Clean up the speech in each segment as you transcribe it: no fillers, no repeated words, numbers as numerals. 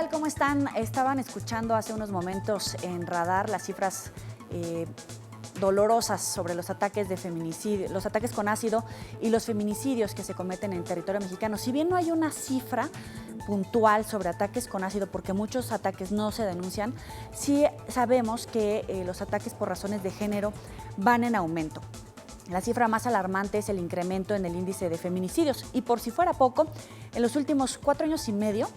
tal? ¿Cómo están? Estaban escuchando hace unos momentos en Radar las cifras dolorosas sobre los ataques de feminicidio, los ataques con ácido y los feminicidios que se cometen en territorio mexicano. Si bien no hay una cifra puntual sobre ataques con ácido, porque muchos ataques no se denuncian, sí sabemos que los ataques por razones de género van en aumento. La cifra más alarmante es el incremento en el índice de feminicidios. Y por si fuera poco, en los últimos 4 años y medio,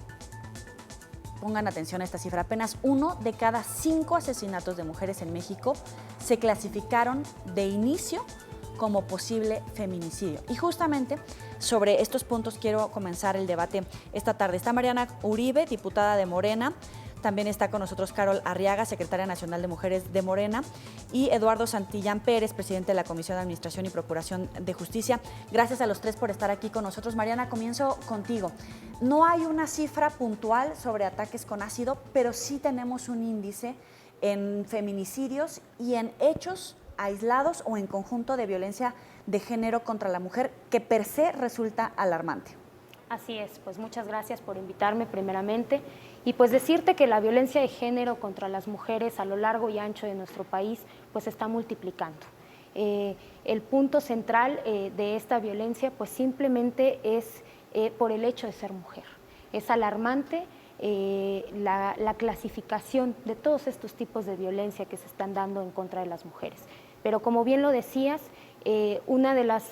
pongan atención a esta cifra, apenas 1 de cada 5 asesinatos de mujeres en México se clasificaron de inicio como posible feminicidio. Y justamente sobre estos puntos quiero comenzar el debate esta tarde. Está Mariana Uribe, diputada de Morena. También está con nosotros Carol Arriaga, secretaria nacional de Mujeres de Morena, y Eduardo Santillán Pérez, presidente de la Comisión de Administración y Procuración de Justicia. Gracias a los tres por estar aquí con nosotros. Mariana, comienzo contigo. No hay una cifra puntual sobre ataques con ácido, pero sí tenemos un índice en feminicidios y en hechos aislados o en conjunto de violencia de género contra la mujer que per se resulta alarmante. Así es, pues muchas gracias por invitarme primeramente y pues decirte que la violencia de género contra las mujeres a lo largo y ancho de nuestro país pues se está multiplicando. El punto central de esta violencia pues simplemente es por el hecho de ser mujer. Es alarmante la clasificación de todos estos tipos de violencia que se están dando en contra de las mujeres. Pero como bien lo decías, una de las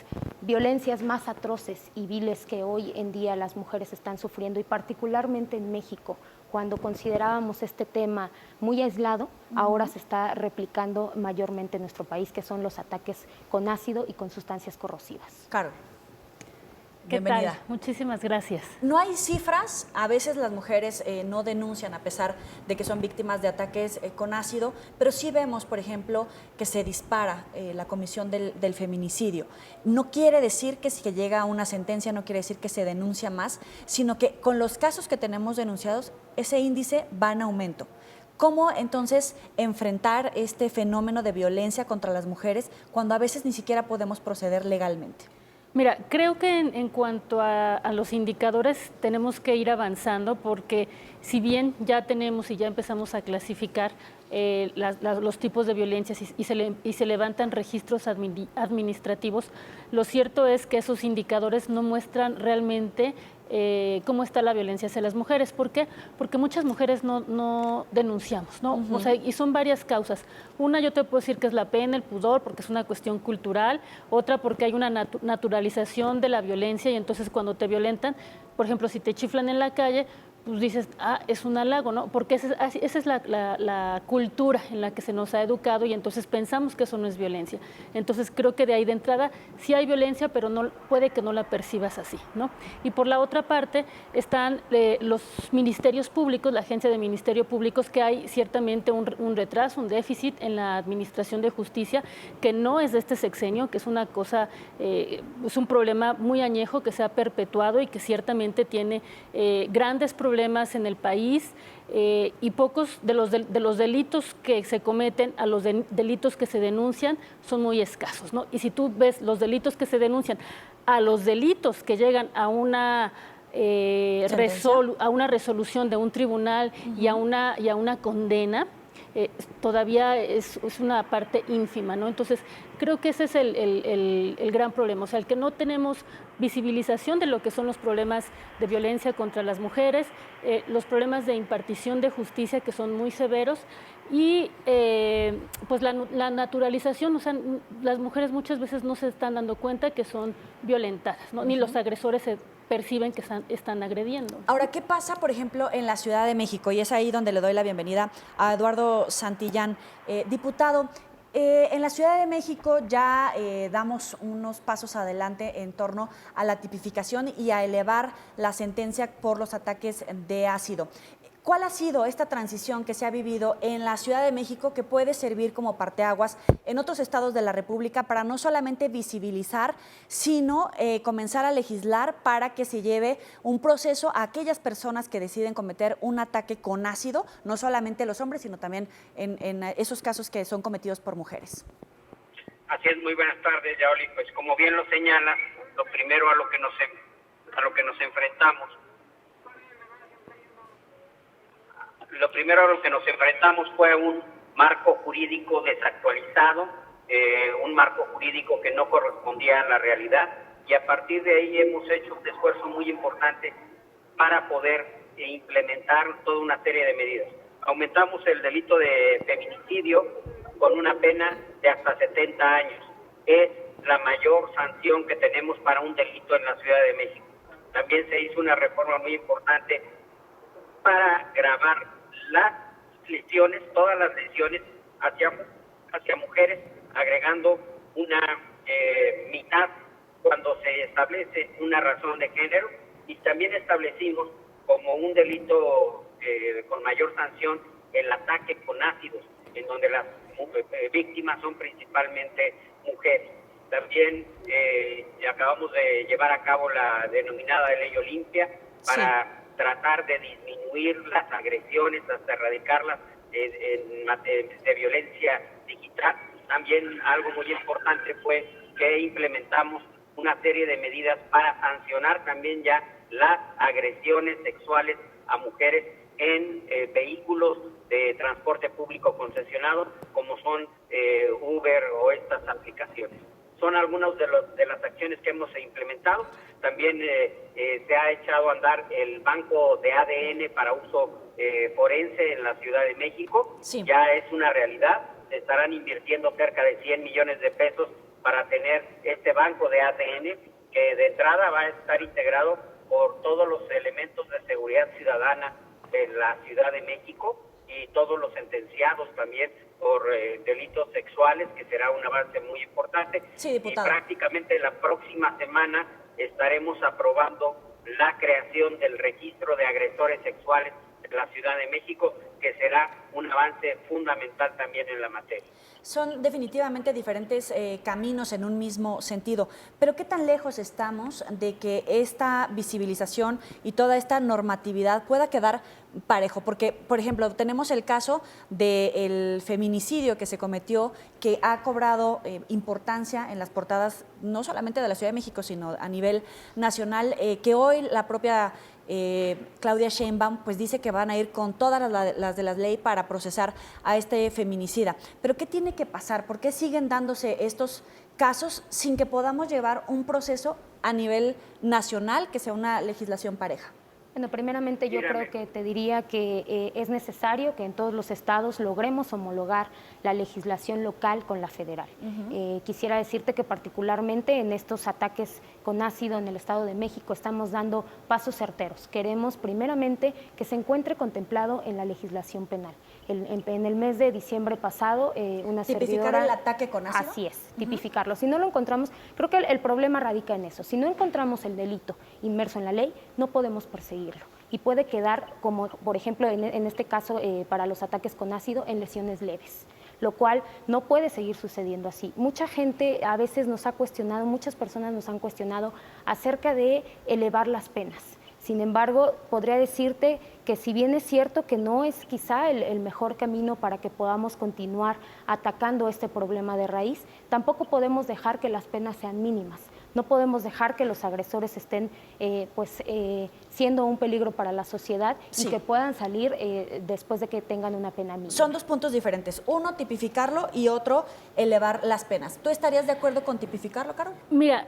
violencias más atroces y viles que hoy en día las mujeres están sufriendo, y particularmente en México, cuando considerábamos este tema muy aislado, ahora se está replicando mayormente en nuestro país, que son los ataques con ácido y con sustancias corrosivas. Carol. ¿Qué Bienvenida. tal? Muchísimas gracias. No hay cifras, a veces las mujeres no denuncian a pesar de que son víctimas de ataques con ácido, pero sí vemos, por ejemplo, que se dispara la comisión del feminicidio. No quiere decir que si llega a una sentencia, no quiere decir que se denuncia más, sino que con los casos que tenemos denunciados, ese índice va en aumento. ¿Cómo entonces enfrentar este fenómeno de violencia contra las mujeres cuando a veces ni siquiera podemos proceder legalmente? Mira, creo que en cuanto a los indicadores tenemos que ir avanzando porque si bien ya tenemos y ya empezamos a clasificar los tipos de violencias y se levantan registros administrativos, lo cierto es que esos indicadores no muestran realmente cómo está la violencia hacia las mujeres. ¿Por qué? Porque muchas mujeres no denunciamos, ¿no? O sea, y son varias causas. Una, yo te puedo decir que es la pena, el pudor, porque es una cuestión cultural. Otra, porque hay una naturalización de la violencia y entonces cuando te violentan, por ejemplo, si te chiflan en la calle, pues dices, es un halago, ¿no? Porque esa es la cultura en la que se nos ha educado y entonces pensamos que eso no es violencia. Entonces creo que de ahí de entrada sí hay violencia, pero no, puede que no la percibas así, ¿no? Y por la otra parte están los ministerios públicos, la Agencia de Ministerios Públicos, que hay ciertamente un retraso, un déficit en la administración de justicia, que no es de este sexenio, que es una cosa, es un problema muy añejo que se ha perpetuado y que ciertamente tiene grandes problemas en el país y pocos de los delitos que se cometen a los delitos que se denuncian son muy escasos, ¿no? Y si tú ves los delitos que se denuncian a los delitos que llegan a una resolución de un tribunal y a una condena, todavía es una parte ínfima, ¿no? Entonces, creo que ese es el gran problema, o sea, el que no tenemos visibilización de lo que son los problemas de violencia contra las mujeres, los problemas de impartición de justicia que son muy severos y pues la naturalización, o sea, las mujeres muchas veces no se están dando cuenta que son violentadas, ¿no? Ni los agresores se perciben que están agrediendo. Ahora, ¿qué pasa, por ejemplo, en la Ciudad de México? Y es ahí donde le doy la bienvenida a Eduardo Santillán. Diputado, en la Ciudad de México ya damos unos pasos adelante en torno a la tipificación y a elevar la sentencia por los ataques de ácido. ¿Cuál ha sido esta transición que se ha vivido en la Ciudad de México que puede servir como parteaguas en otros estados de la República para no solamente visibilizar, sino comenzar a legislar para que se lleve un proceso a aquellas personas que deciden cometer un ataque con ácido, no solamente los hombres, sino también en esos casos que son cometidos por mujeres? Así es, muy buenas tardes, Yaoli. Pues como bien lo señalas, lo primero a lo que nos enfrentamos lo primero a lo que nos enfrentamos fue un marco jurídico desactualizado, un marco jurídico que no correspondía a la realidad, y a partir de ahí hemos hecho un esfuerzo muy importante para poder implementar toda una serie de medidas. Aumentamos el delito de feminicidio con una pena de hasta 70 años. Es la mayor sanción que tenemos para un delito en la Ciudad de México. También se hizo una reforma muy importante para gravar las lesiones, todas las lesiones hacia mujeres, agregando una mitad cuando se establece una razón de género, y también establecimos como un delito con mayor sanción el ataque con ácidos, en donde las víctimas son principalmente mujeres. También acabamos de llevar a cabo la denominada Ley Olimpia para tratar de disminuir las agresiones hasta erradicarlas de violencia digital. También algo muy importante fue que implementamos una serie de medidas para sancionar también ya las agresiones sexuales a mujeres en vehículos de transporte público concesionado, como son Uber o estas aplicaciones. Son algunas de las acciones que hemos implementado. También se ha echado a andar el banco de ADN para uso forense en la Ciudad de México. Sí. Ya es una realidad. Se estarán invirtiendo cerca de 100 millones de pesos para tener este banco de ADN, que de entrada va a estar integrado por todos los elementos de seguridad ciudadana de la Ciudad de México y todos los sentenciados también por delitos sexuales, que será un avance muy importante. Sí, diputado. Y prácticamente la próxima semana estaremos aprobando la creación del registro de agresores sexuales de la Ciudad de México, que será un avance fundamental también en la materia. Son definitivamente diferentes caminos en un mismo sentido, pero ¿qué tan lejos estamos de que esta visibilización y toda esta normatividad pueda quedar parejo? Porque, por ejemplo, tenemos el caso del feminicidio que se cometió, que ha cobrado importancia en las portadas, no solamente de la Ciudad de México, sino a nivel nacional, que hoy la propia Claudia Sheinbaum pues dice que van a ir con todas las de la ley para procesar a este feminicida. Pero ¿qué tiene que pasar? ¿Por qué siguen dándose estos casos sin que podamos llevar un proceso a nivel nacional que sea una legislación pareja? Bueno, primeramente yo creo que te diría que es necesario que en todos los estados logremos homologar la legislación local con la federal. Quisiera decirte que particularmente en estos ataques con ácido en el Estado de México estamos dando pasos certeros. Queremos primeramente que se encuentre contemplado en la legislación penal. En el mes de diciembre pasado, una servidora... ¿Tipificar el ataque con ácido? Así es, tipificarlo. Si no lo encontramos, creo que el problema radica en eso. Si no encontramos el delito inmerso en la ley, no podemos perseguirlo. Y puede quedar, como por ejemplo en este caso para los ataques con ácido, en lesiones leves, lo cual no puede seguir sucediendo así. Mucha gente a veces nos ha cuestionado, muchas personas nos han cuestionado acerca de elevar las penas. Sin embargo, podría decirte que si bien es cierto que no es quizá el mejor camino para que podamos continuar atacando este problema de raíz, tampoco podemos dejar que las penas sean mínimas. No podemos dejar que los agresores estén siendo un peligro para la sociedad y que puedan salir después de que tengan una pena mínima. Son dos puntos diferentes. Uno, tipificarlo, y otro, elevar las penas. ¿Tú estarías de acuerdo con tipificarlo, Carol? Mira,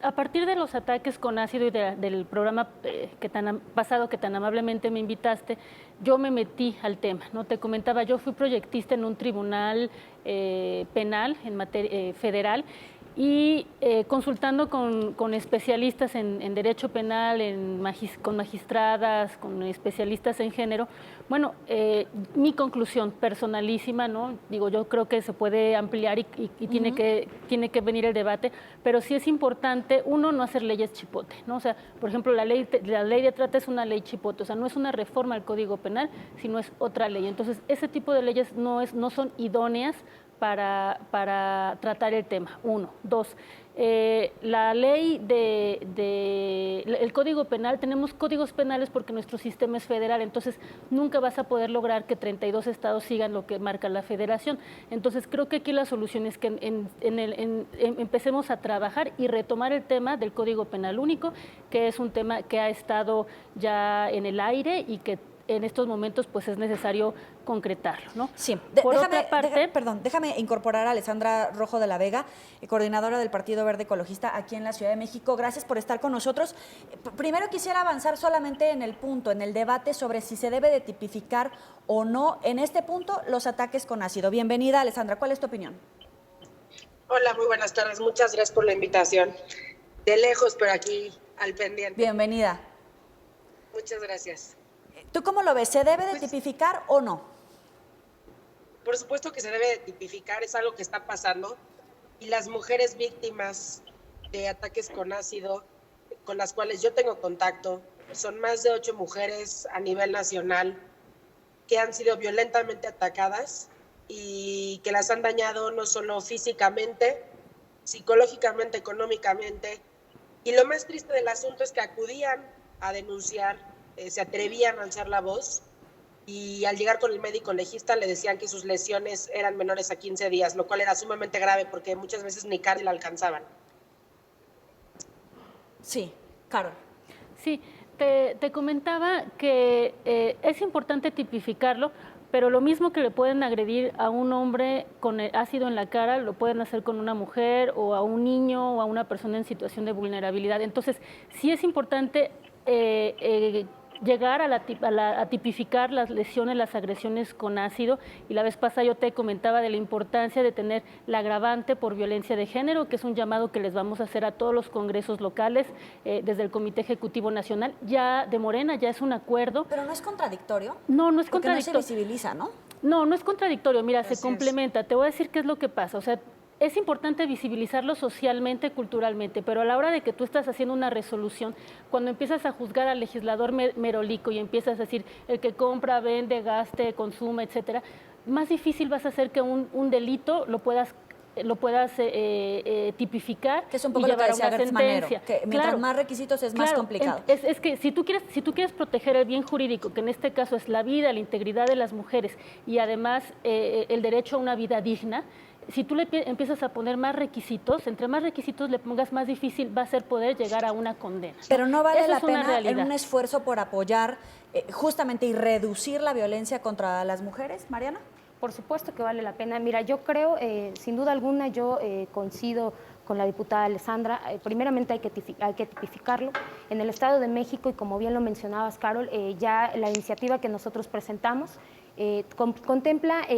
a partir de los ataques con ácido y del programa pasado que tan amablemente me invitaste, yo me metí al tema, ¿no? Te comentaba, yo fui proyectista en un tribunal penal en materia federal, y consultando con especialistas en derecho penal, con magistradas, con especialistas en género, bueno, mi conclusión personalísima, ¿no? Digo, yo creo que se puede ampliar y tiene que venir el debate, pero sí es importante, uno, no hacer leyes chipote, ¿no? O sea, por ejemplo, la ley de trata es una ley chipote, o sea, no es una reforma al Código Penal, sino es otra ley. Entonces, ese tipo de leyes no son idóneas para tratar el tema, uno. Dos, la ley el Código Penal, tenemos códigos penales porque nuestro sistema es federal, entonces nunca vas a poder lograr que 32 estados sigan lo que marca la federación. Entonces creo que aquí la solución es que empecemos a trabajar y retomar el tema del Código Penal único, que es un tema que ha estado ya en el aire y que en estos momentos pues es necesario concretarlo, ¿no? Sí. Por otra parte, déjame incorporar a Alessandra Rojo de la Vega, coordinadora del Partido Verde Ecologista aquí en la Ciudad de México. Gracias por estar con nosotros. Primero quisiera avanzar solamente en el punto, en el debate sobre si se debe de tipificar o no en este punto los ataques con ácido. Bienvenida, Alessandra. ¿Cuál es tu opinión? Hola, muy buenas tardes. Muchas gracias por la invitación. De lejos, pero aquí al pendiente. Bienvenida. Muchas gracias. ¿Tú cómo lo ves? ¿Se debe de tipificar o no? Por supuesto que se debe de tipificar, es algo que está pasando. Y las mujeres víctimas de ataques con ácido, con las cuales yo tengo contacto, son más de 8 mujeres a nivel nacional que han sido violentamente atacadas y que las han dañado no solo físicamente, psicológicamente, económicamente. Y lo más triste del asunto es que acudían a denunciar, se atrevían a alzar la voz y al llegar con el médico legista le decían que sus lesiones eran menores a 15 días, lo cual era sumamente grave porque muchas veces ni cárcel alcanzaban. Sí, Carol. Sí, te comentaba que es importante tipificarlo, pero lo mismo que le pueden agredir a un hombre con ácido en la cara, lo pueden hacer con una mujer o a un niño o a una persona en situación de vulnerabilidad. Entonces, sí es importante llegar a tipificar las lesiones, las agresiones con ácido. Y la vez pasada yo te comentaba de la importancia de tener la agravante por violencia de género, que es un llamado que les vamos a hacer a todos los congresos locales desde el Comité Ejecutivo Nacional. Ya de Morena ya es un acuerdo. ¿Pero no es contradictorio? No, no es porque contradictorio. no se visibiliza, ¿no? No, no es contradictorio. Mira, Así se complementa. Te voy a decir qué es lo que pasa. O sea, es importante visibilizarlo socialmente, culturalmente, pero a la hora de que tú estás haciendo una resolución, cuando empiezas a juzgar al legislador merolico y empiezas a decir el que compra, vende, gaste, consume, etcétera, más difícil vas a hacer que un delito lo puedas tipificar, que es un poco y lo que llevar a decía una Gertz Manero, sentencia. que mientras más requisitos es más complicado. Es que si tú quieres proteger el bien jurídico, que en este caso es la vida, la integridad de las mujeres y además el derecho a una vida digna, si tú le empiezas a poner más requisitos, entre más requisitos le pongas, más difícil va a ser poder llegar a una condena. Pero no vale la Eso es una pena en realidad. un esfuerzo por apoyar justamente y reducir la violencia contra las mujeres, Mariana. Por supuesto que vale la pena. Mira, yo creo, sin duda alguna, yo coincido con la diputada Alessandra. Primeramente hay que tipificarlo. En el Estado de México, y como bien lo mencionabas, Carol, ya la iniciativa que nosotros presentamos contempla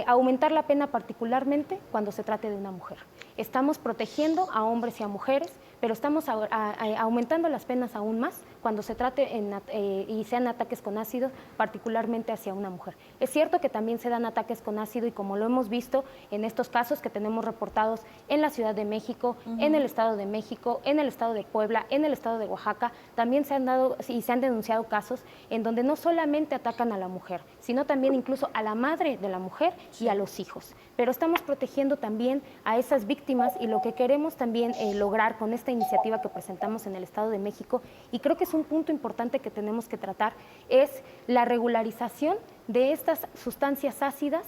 aumentar la pena particularmente cuando se trate de una mujer. Estamos protegiendo a hombres y a mujeres, pero estamos aumentando las penas aún más cuando se trate y sean ataques con ácido, particularmente hacia una mujer. Es cierto que también se dan ataques con ácido y como lo hemos visto en estos casos que tenemos reportados en la Ciudad de México, en el Estado de México, en el Estado de Puebla, en el Estado de Oaxaca, también se han dado y se han denunciado casos en donde no solamente atacan a la mujer, sino también incluso a la madre de la mujer y a los hijos. Pero estamos protegiendo también a esas víctimas y lo que queremos también lograr con esta iniciativa que presentamos en el Estado de México, y creo que es un punto importante que tenemos que tratar, es la regularización de estas sustancias ácidas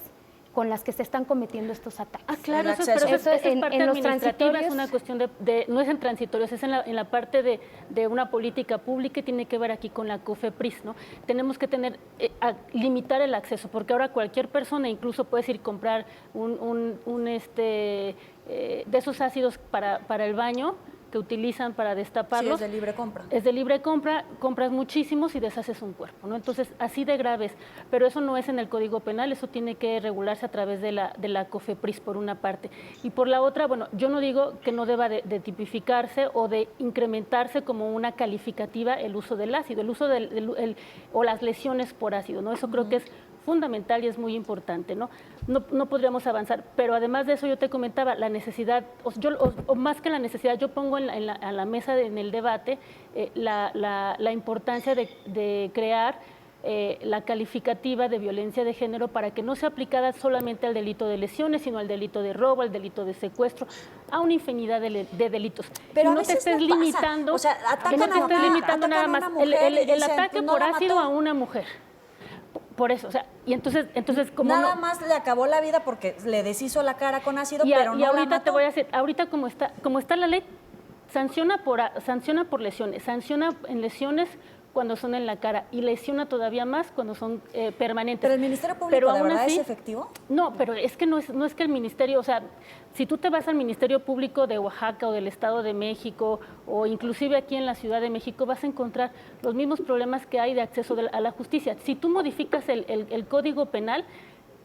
con las que se están cometiendo estos ataques. Ah, claro, El eso acceso. es parte en los administrativa, transitorios, es una cuestión no es en transitorios, es en la parte de una política pública y tiene que ver aquí con la COFEPRIS, ¿no? Tenemos que limitar el acceso, porque ahora cualquier persona incluso puede ir comprar de esos ácidos para el baño que utilizan para destaparlos. Sí, es de libre compra. Es de libre compra, compras muchísimos y deshaces un cuerpo, ¿no? Entonces, así de graves, pero eso no es en el Código Penal, eso tiene que regularse a través de la COFEPRIS por una parte. Y por la otra, bueno, yo no digo que no deba de tipificarse o de incrementarse como una calificativa el uso del ácido, el uso o las lesiones por ácido, ¿no? Eso creo que es fundamental y es muy importante, ¿no? No podríamos avanzar, pero además de eso yo te comentaba la necesidad, o más que la necesidad, yo pongo a la mesa en el debate la importancia de crear la calificativa de violencia de género para que no sea aplicada solamente al delito de lesiones, sino al delito de robo, al delito de secuestro, a una infinidad de delitos. Pero y a no te veces estés no pasa. limitando, O sea, atacan no te a estés una- limitando atacan nada a una más mujer y el dicen, ataque "Pues no por la ácido mató". a una mujer. Por eso, o sea, y entonces como Nada no, más le acabó la vida porque le deshizo la cara con ácido, pero no y la ahorita mató. te voy a decir, ahorita como está la ley, sanciona por lesiones, sanciona en lesiones cuando son en la cara y lesiona todavía más cuando son permanentes. ¿Pero el Ministerio Público de verdad es efectivo? No, pero es que no es que el Ministerio, o sea, si tú te vas al Ministerio Público de Oaxaca o del Estado de México o inclusive aquí en la Ciudad de México, vas a encontrar los mismos problemas que hay de acceso a la justicia. Si tú modificas el Código Penal,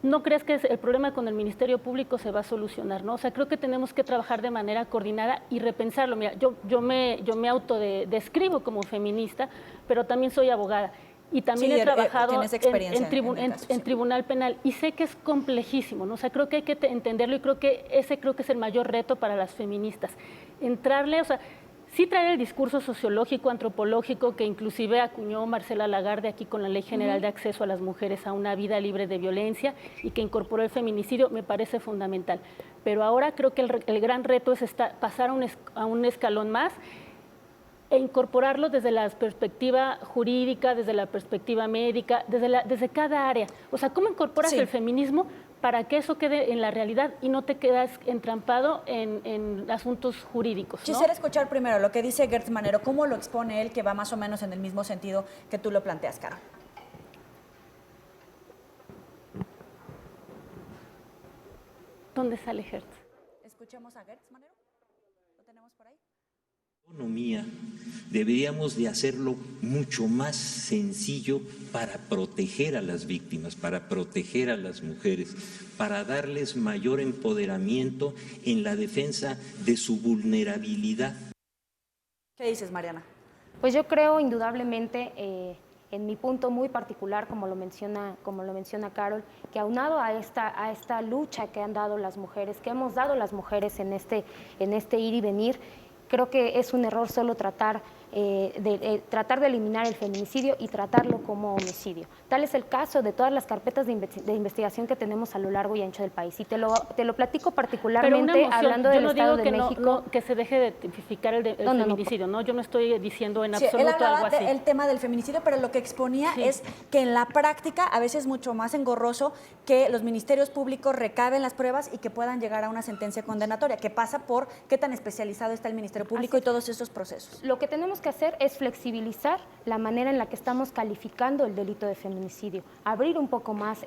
no crees que el problema con el Ministerio Público se va a solucionar, ¿no? O sea, creo que tenemos que trabajar de manera coordinada y repensarlo. Mira, yo me autodescribo como feminista, pero también soy abogada y también he trabajado en tribunal penal y sé que es complejísimo, ¿no? O sea, creo que hay que entenderlo y creo que es el mayor reto para las feministas. Entrarle, o sea, sí traer el discurso sociológico, antropológico que inclusive acuñó Marcela Lagarde aquí con la Ley General de Acceso a las Mujeres a una vida libre de violencia y que incorporó el feminicidio, me parece fundamental. Pero ahora creo que el gran reto es pasar a un escalón más e incorporarlo desde la perspectiva jurídica, desde la perspectiva médica, desde cada área. O sea, ¿cómo incorporas el feminismo para que eso quede en la realidad y no te quedas entrampado en asuntos jurídicos, ¿no? Quisiera escuchar primero lo que dice Gertz Manero, cómo lo expone él, que va más o menos en el mismo sentido que tú lo planteas, Carol. ¿Dónde sale Gertz? Escuchemos a Gertz Manero. ¿Lo tenemos por ahí? Economía, deberíamos de hacerlo mucho más sencillo para proteger a las víctimas, para proteger a las mujeres, para darles mayor empoderamiento en la defensa de su vulnerabilidad. ¿Qué dices, Mariana? Pues yo creo indudablemente, en mi punto muy particular, como lo menciona Carol, que aunado a esta lucha que han dado las mujeres, que hemos dado las mujeres en este ir y venir, creo que es un error solo tratar de eliminar el feminicidio y tratarlo como homicidio. Tal es el caso de todas las carpetas de investigación que tenemos a lo largo y ancho del país. Y te lo platico particularmente hablando del Estado de México. No, que se deje de tipificar el feminicidio, ¿no? Yo no estoy diciendo en absoluto él hablaba algo así. El tema del feminicidio, pero lo que exponía es que en la práctica a veces es mucho más engorroso que los ministerios públicos recaben las pruebas y que puedan llegar a una sentencia condenatoria, que pasa por qué tan especializado está el Ministerio Público y todos esos procesos. Lo que tenemos que hacer es flexibilizar la manera en la que estamos calificando el delito de feminicidio, abrir un poco más,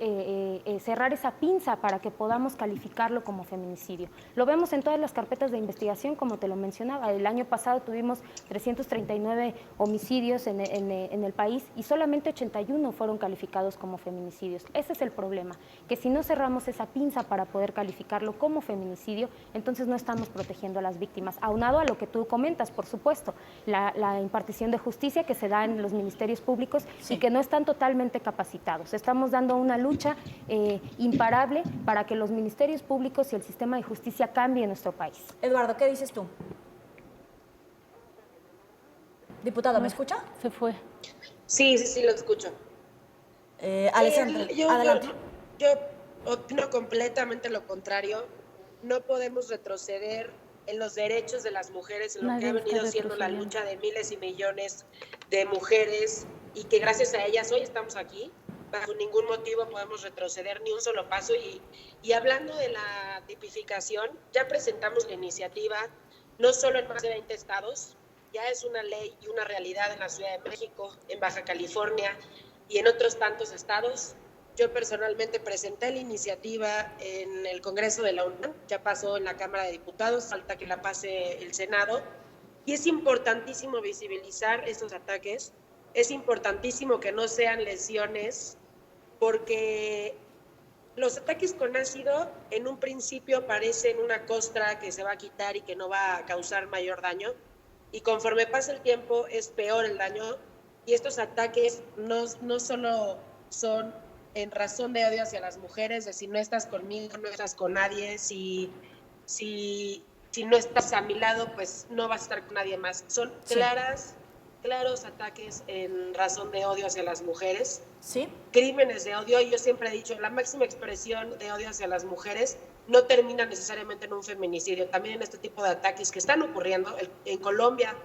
cerrar esa pinza para que podamos calificarlo como feminicidio. Lo vemos en todas las carpetas de investigación, como te lo mencionaba. El año pasado tuvimos 339 homicidios en el país y solamente 81 fueron calificados como feminicidios. Ese es el problema, que si no cerramos esa pinza para poder calificarlo como feminicidio, entonces no estamos protegiendo a las víctimas. Aunado a lo que tú comentas, por supuesto, la impartición de justicia que se da en los ministerios públicos y que no están totalmente capacitados. Estamos dando una lucha imparable para que los ministerios públicos y el sistema de justicia cambie en nuestro país. Eduardo, ¿qué dices tú? Diputado, ¿me escucha? Se fue. Sí, lo escucho. Alessandra, adelante. Yo opino completamente lo contrario. No podemos retroceder en los derechos de las mujeres, en lo que ha venido siendo la lucha de miles y millones de mujeres y que gracias a ellas hoy estamos aquí. Bajo ningún motivo podemos retroceder ni un solo paso. Y hablando de la tipificación, ya presentamos la iniciativa, no solo en más de 20 estados, ya es una ley y una realidad en la Ciudad de México, en Baja California y en otros tantos estados. Yo personalmente presenté la iniciativa en el Congreso de la UNAM, ya pasó en la Cámara de Diputados, falta que la pase el Senado, y es importantísimo visibilizar estos ataques, es importantísimo que no sean lesiones, porque los ataques con ácido en un principio parecen una costra que se va a quitar y que no va a causar mayor daño, y conforme pasa el tiempo es peor el daño, y estos ataques no solo son en razón de odio hacia las mujeres, de si no estás conmigo, no estás con nadie, si no estás a mi lado, pues no vas a estar con nadie más. Son claros ataques en razón de odio hacia las mujeres, crímenes de odio, y yo siempre he dicho, la máxima expresión de odio hacia las mujeres no termina necesariamente en un feminicidio, también en este tipo de ataques que están ocurriendo. En Colombia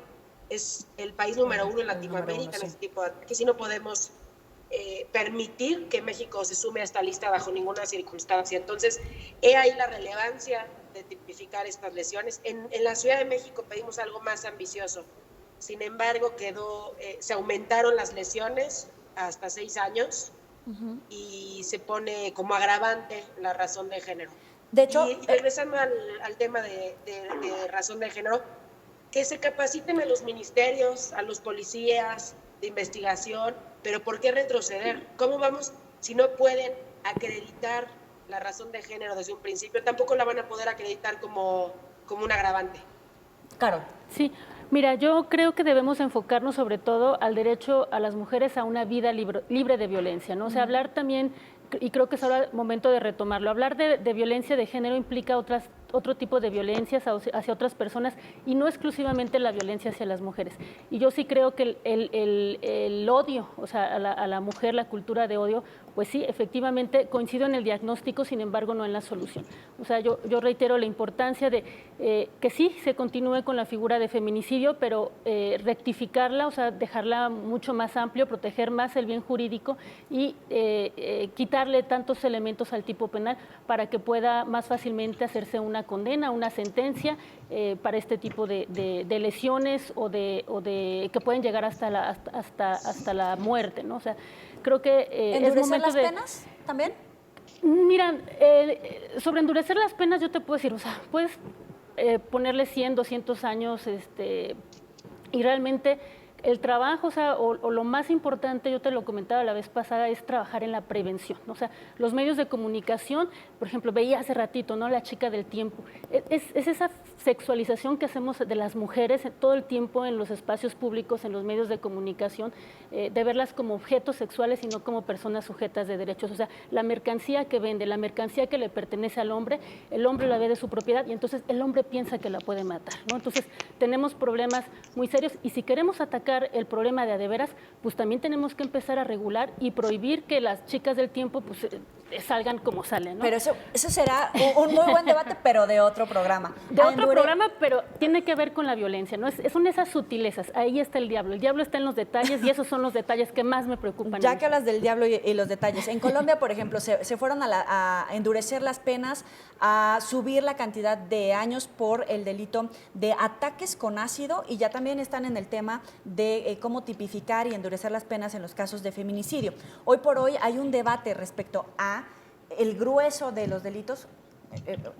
es el país número 1 en Latinoamérica en este tipo de ataques, y no podemos permitir que México se sume a esta lista bajo ninguna circunstancia. Entonces, he ahí la relevancia de tipificar estas lesiones. En la Ciudad de México pedimos algo más ambicioso. sin embargo se aumentaron las lesiones hasta 6 años y se pone como agravante la razón de género. De hecho, y regresando al tema de razón de género, que se capaciten a los ministerios, a los policías de investigación, pero ¿por qué retroceder? ¿Cómo vamos, si no pueden acreditar la razón de género desde un principio, tampoco la van a poder acreditar como un agravante? Carol. Sí, mira, yo creo que debemos enfocarnos sobre todo al derecho a las mujeres a una vida libre de violencia, ¿no? O sea, hablar también, y creo que es ahora el momento de retomarlo, hablar de violencia de género implica otro tipo de violencias hacia otras personas y no exclusivamente la violencia hacia las mujeres. Y yo sí creo que el odio, o sea, a la mujer, la cultura de odio, pues sí, efectivamente coincido en el diagnóstico, sin embargo no en la solución. O sea, yo reitero la importancia de que sí se continúe con la figura de feminicidio, pero rectificarla, o sea, dejarla mucho más amplio, proteger más el bien jurídico y quitarle tantos elementos al tipo penal para que pueda más fácilmente hacerse una condena, una sentencia para este tipo de lesiones o de que pueden llegar hasta la muerte, ¿no? O sea, creo que es momento las penas también? Mira, sobre endurecer las penas yo te puedo decir, o sea, puedes ponerle 100, 200 años y realmente el trabajo, o sea, o lo más importante, yo te lo comentaba la vez pasada, es trabajar en la prevención, ¿no? O sea, los medios de comunicación, por ejemplo, veía hace ratito, ¿no? La chica del tiempo, es esa sexualización que hacemos de las mujeres todo el tiempo en los espacios públicos, en los medios de comunicación, de verlas como objetos sexuales y no como personas sujetas de derechos. O sea, la mercancía que vende, la mercancía que le pertenece al hombre, el hombre la ve de su propiedad y entonces el hombre piensa que la puede matar, ¿no? Entonces, tenemos problemas muy serios y si queremos atacar el problema de a de veras, pues también tenemos que empezar a regular y prohibir que las chicas del tiempo pues salgan como salen, ¿no? Pero eso será un muy buen debate, pero de otro programa. De otro programa, pero tiene que ver con la violencia, ¿no? Son esas sutilezas, ahí está el diablo está en los detalles y esos son los detalles que más me preocupan. Ya que hablas del diablo y los detalles, en Colombia, por ejemplo, se fueron a endurecer las penas, a subir la cantidad de años por el delito de ataques con ácido y ya también están en el tema de cómo tipificar y endurecer las penas en los casos de feminicidio. Hoy por hoy hay un debate respecto a el grueso de los delitos,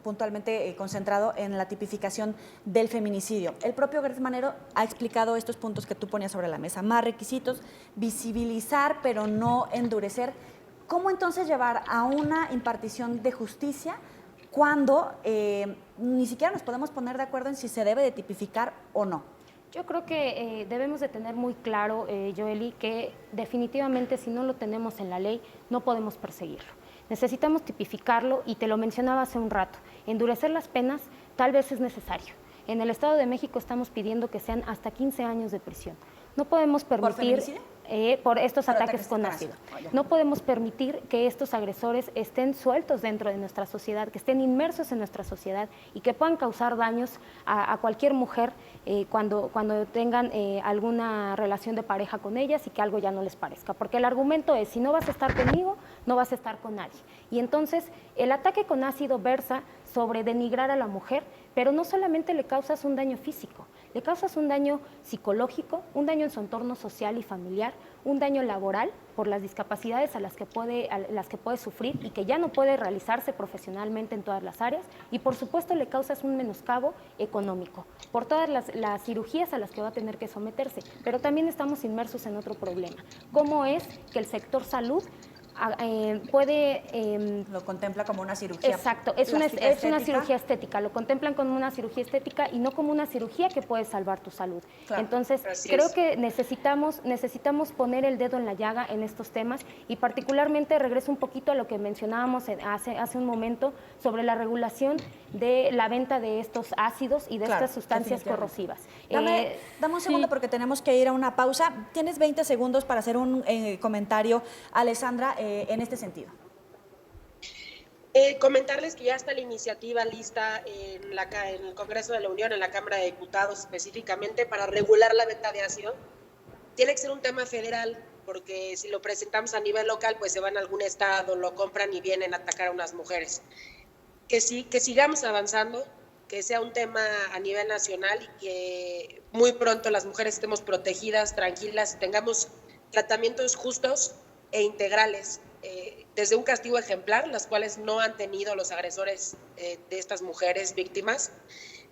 puntualmente concentrado en la tipificación del feminicidio. El propio Gertz Manero ha explicado estos puntos que tú ponías sobre la mesa, más requisitos, visibilizar pero no endurecer. ¿Cómo entonces llevar a una impartición de justicia cuando ni siquiera nos podemos poner de acuerdo en si se debe de tipificar o no? Yo creo que debemos de tener muy claro, Joely, que definitivamente si no lo tenemos en la ley no podemos perseguirlo. Necesitamos tipificarlo y te lo mencionaba hace un rato. Endurecer las penas tal vez es necesario. En el Estado de México estamos pidiendo que sean hasta 15 años de prisión. No podemos permitir por estos ataques con ácido. No podemos permitir que estos agresores estén sueltos dentro de nuestra sociedad, que estén inmersos en nuestra sociedad y que puedan causar daños a cualquier mujer cuando tengan alguna relación de pareja con ellas y que algo ya no les parezca. Porque el argumento es, si no vas a estar conmigo, no vas a estar con nadie. Y entonces el ataque con ácido versa sobre denigrar a la mujer, pero no solamente le causas un daño físico, le causas un daño psicológico, un daño en su entorno social y familiar, un daño laboral por las discapacidades a las que puede sufrir y que ya no puede realizarse profesionalmente en todas las áreas, y por supuesto le causas un menoscabo económico por todas las cirugías a las que va a tener que someterse. Pero también estamos inmersos en otro problema, cómo es que el sector salud lo contempla como una cirugía. Exacto, es una cirugía estética, lo contemplan como una cirugía estética y no como una cirugía que puede salvar tu salud. Claro. Entonces, creo que necesitamos poner el dedo en la llaga en estos temas y particularmente regreso un poquito a lo que mencionábamos hace un momento sobre la regulación de la venta de estos ácidos y de estas sustancias corrosivas. Dame un segundo porque tenemos que ir a una pausa. Tienes 20 segundos para hacer un comentario, Alessandra, en este sentido. Comentarles que ya está la iniciativa lista en el Congreso de la Unión, en la Cámara de Diputados específicamente, para regular la venta de ácido. Tiene que ser un tema federal, porque si lo presentamos a nivel local, pues se van a algún estado, lo compran y vienen a atacar a unas mujeres. Que sigamos avanzando, que sea un tema a nivel nacional y que muy pronto las mujeres estemos protegidas, tranquilas, y tengamos tratamientos justos e integrales, desde un castigo ejemplar, las cuales no han tenido los agresores de estas mujeres víctimas,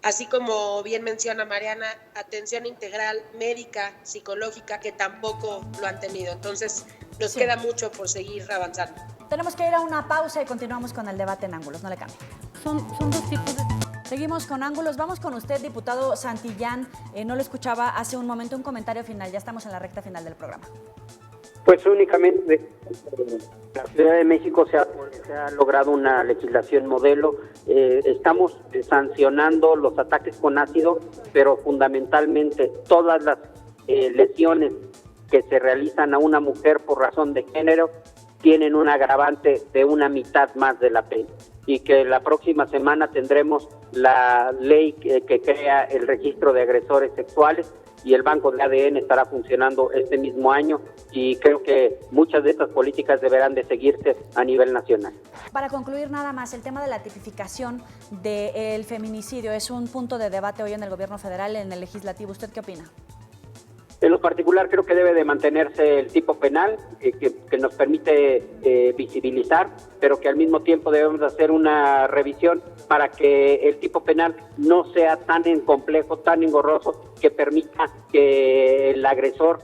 así como bien menciona Mariana, atención integral médica, psicológica, que tampoco lo han tenido. Entonces, nos queda mucho por seguir avanzando. Tenemos que ir a una pausa y continuamos con el debate en Ángulos. No le cambie. Son dos tipos de... Seguimos con Ángulos. Vamos con usted, diputado Santillán. No lo escuchaba hace un momento, un comentario final. Ya estamos en la recta final del programa. Pues únicamente en la Ciudad de México se ha logrado una legislación modelo. Estamos sancionando los ataques con ácido, pero fundamentalmente todas las lesiones que se realizan a una mujer por razón de género tienen un agravante de una mitad más de la pena. Y que la próxima semana tendremos la ley que crea el registro de agresores sexuales, y el banco de ADN estará funcionando este mismo año, y creo que muchas de estas políticas deberán de seguirse a nivel nacional. Para concluir nada más, el tema de la tipificación del feminicidio es un punto de debate hoy en el gobierno federal, en el legislativo. ¿Usted qué opina? En lo particular creo que debe de mantenerse el tipo penal que nos permite visibilizar, pero que al mismo tiempo debemos hacer una revisión para que el tipo penal no sea tan complejo, tan engorroso, que permita que el agresor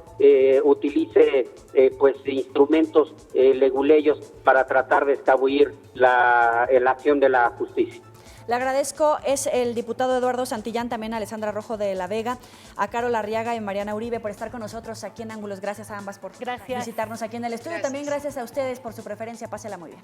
utilice pues instrumentos leguleyos para tratar de escabullir la acción de la justicia. Le agradezco, es el diputado Eduardo Santillán, también a Alessandra Rojo de la Vega, a Carol Arriaga y Mariana Uribe por estar con nosotros aquí en Ángulos. Gracias a ambas por visitarnos aquí en el estudio. También gracias a ustedes por su preferencia. Pásela muy bien.